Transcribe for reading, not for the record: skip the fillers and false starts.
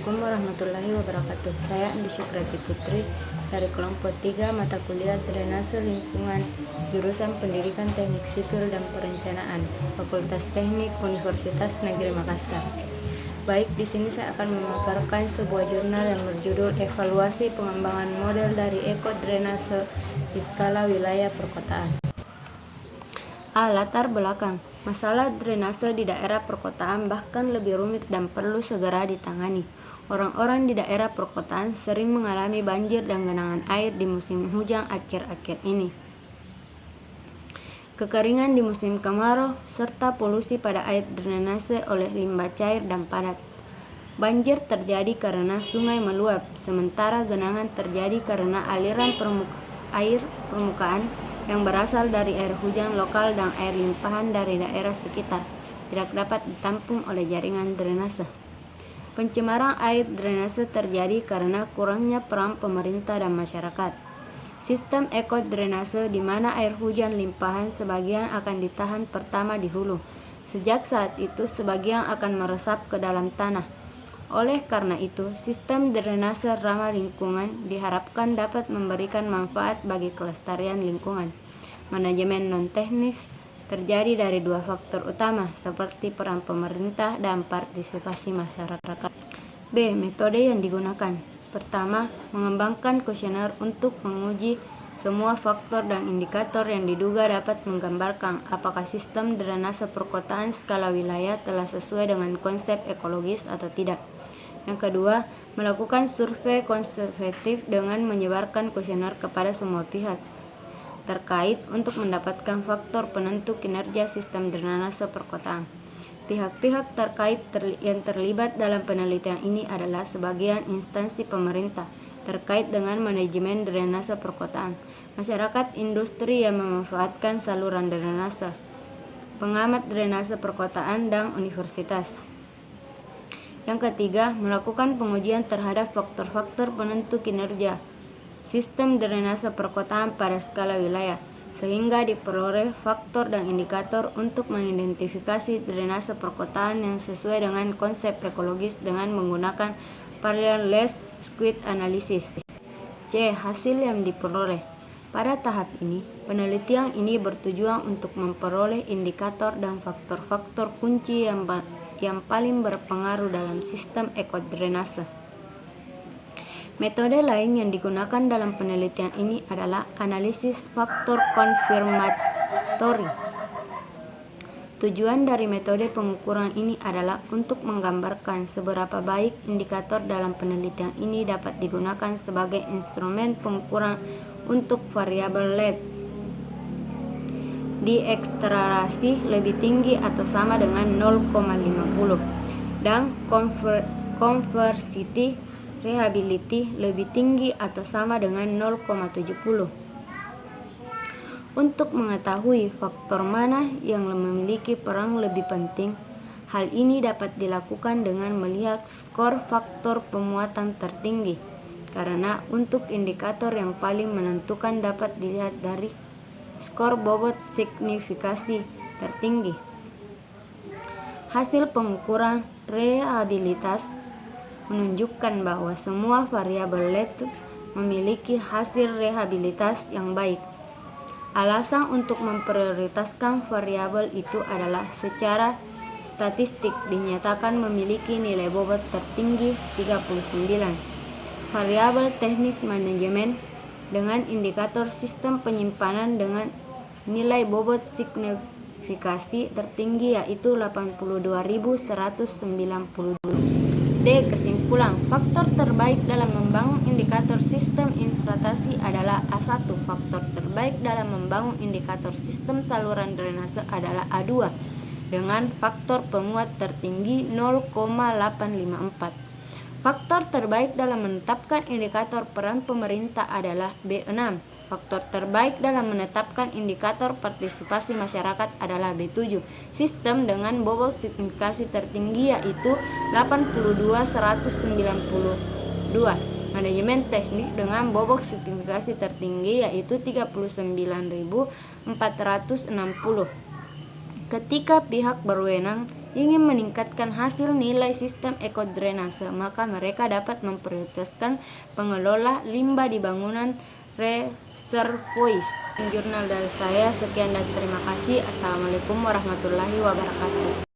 Assalamualaikum warahmatullahi wabarakatuh. Saya Andi Syukrati Putri dari kelompok 3 mata kuliah Drainase Lingkungan, jurusan Pendidikan Teknik Sipil dan Perencanaan, Fakultas Teknik Universitas Negeri Makassar. Baik, di sini saya akan memaparkan sebuah jurnal yang berjudul Evaluasi Pengembangan Model dari Eko Drainase di Skala Wilayah Perkotaan. Latar belakang. Masalah drainase di daerah perkotaan bahkan lebih rumit dan perlu segera ditangani. Orang-orang di daerah perkotaan sering mengalami banjir dan genangan air di musim hujan akhir-akhir ini. Kekeringan di musim kemarau serta polusi pada air drainase oleh limbah cair dan padat. Banjir terjadi karena sungai meluap, sementara genangan terjadi karena aliran air permukaan yang berasal dari air hujan lokal dan air limpahan dari daerah sekitar tidak dapat ditampung oleh jaringan drainase. Pencemaran air drainase terjadi karena kurangnya peran pemerintah dan masyarakat. Sistem eko drainase di mana air hujan limpahan sebagian akan ditahan pertama di hulu. Sejak saat itu sebagian akan meresap ke dalam tanah. Oleh karena itu, sistem drainase ramah lingkungan diharapkan dapat memberikan manfaat bagi kelestarian lingkungan. Manajemen non-teknis terjadi dari dua faktor utama, seperti peran pemerintah dan partisipasi masyarakat. B. Metode yang digunakan. Pertama, mengembangkan kuesioner untuk menguji semua faktor dan indikator yang diduga dapat menggambarkan apakah sistem drainase perkotaan skala wilayah telah sesuai dengan konsep ekologis atau tidak. Yang kedua, melakukan survei kuantitatif dengan menyebarkan kuesioner kepada semua pihak terkait untuk mendapatkan faktor penentu kinerja sistem drainase perkotaan. Pihak-pihak terkait yang terlibat dalam penelitian ini adalah sebagian instansi pemerintah terkait dengan manajemen drainase perkotaan, masyarakat industri yang memanfaatkan saluran drainase, pengamat drainase perkotaan, dan universitas. Yang ketiga, melakukan pengujian terhadap faktor-faktor penentu kinerja sistem drainase perkotaan pada skala wilayah, sehingga diperoleh faktor dan indikator untuk mengidentifikasi drainase perkotaan yang sesuai dengan konsep ekologis dengan menggunakan parallel less squid analysis. C. Hasil yang diperoleh. Pada tahap ini, penelitian ini bertujuan untuk memperoleh indikator dan faktor-faktor kunci yang paling berpengaruh dalam sistem ekodrainase. Metode lain yang digunakan dalam penelitian ini adalah analisis faktor konfirmatori. Tujuan dari metode pengukuran ini adalah untuk menggambarkan seberapa baik indikator dalam penelitian ini dapat digunakan sebagai instrumen pengukuran untuk variabel LED diekstrasi lebih tinggi atau sama dengan 0,50 dan conversity reliability lebih tinggi atau sama dengan 0,70. Untuk mengetahui faktor mana yang memiliki peran lebih penting, hal ini dapat dilakukan dengan melihat skor faktor pemuatan tertinggi, karena untuk indikator yang paling menentukan dapat dilihat dari skor bobot signifikasi tertinggi. Hasil pengukuran reliabilitas menunjukkan bahwa semua variabel LED memiliki hasil reliabilitas yang baik. Alasan untuk memprioritaskan variabel itu adalah secara statistik dinyatakan memiliki nilai bobot tertinggi 39. Variabel teknis manajemen dengan indikator sistem penyimpanan dengan nilai bobot signifikasi tertinggi yaitu 82.192. D. Kesimpulan. Faktor terbaik dalam membangun indikator sistem infiltrasi adalah A1. Faktor terbaik dalam membangun indikator sistem saluran drainase adalah A2 dengan faktor pemuat tertinggi 0,854. Faktor terbaik dalam menetapkan indikator peran pemerintah adalah B6. Faktor terbaik dalam menetapkan indikator partisipasi masyarakat adalah B7. Sistem dengan bobot signifikasi tertinggi yaitu 82.192. Manajemen teknik dengan bobot signifikasi tertinggi yaitu 39.460. Ketika pihak berwenang ingin meningkatkan hasil nilai sistem ekodrenase, maka mereka dapat memprioritaskan pengelola limbah di bangunan reservoir. Jurnal dari saya sekian dan terima kasih. Assalamualaikum warahmatullahi wabarakatuh.